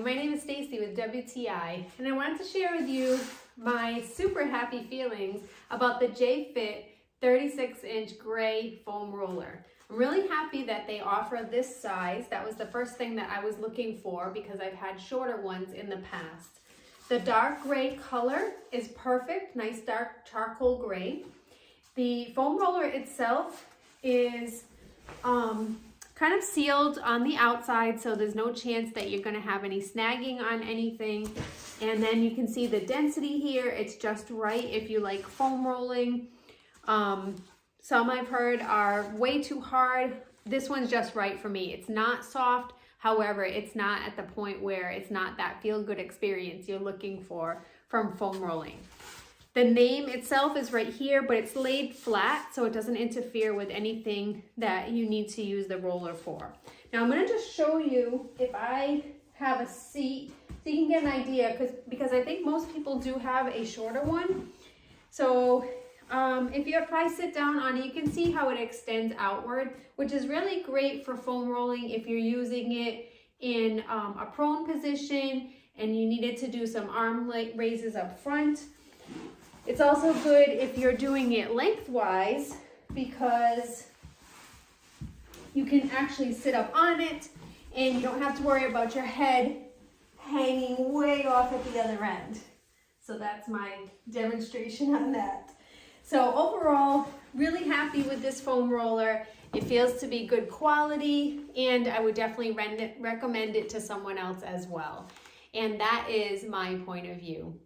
my name is Stacy with WTI, and I wanted to share with you my super happy feelings about the JFIT 36-inch gray foam roller. I'm really happy that they offer this size. That was the first thing that I was looking for because I've had shorter ones in the past. The dark gray color is perfect, nice dark charcoal gray. The foam roller itself is kind of sealed on the outside, so there's no chance that you're going to have any snagging on anything. And then you can see the density here. It's just right if you like foam rolling. Some I've heard are way too hard. This one's just right for me. It's not soft. However, it's not at the point where it's not that feel-good experience you're looking for from foam rolling. The name itself is right here, but it's laid flat, so it doesn't interfere with anything that you need to use the roller for. Now I'm going to just show you if I have a seat so you can get an idea, because I think most people do have a shorter one. So if I sit down on it, you can see how it extends outward, which is really great for foam rolling if you're using it in a prone position and you needed to do some arm raises up front. It's also good if you're doing it lengthwise because you can actually sit up on it and you don't have to worry about your head hanging way off at the other end. So that's my demonstration on that. So overall, really happy with this foam roller. It feels to be good quality, and I would definitely recommend it to someone else as well. And that is my point of view.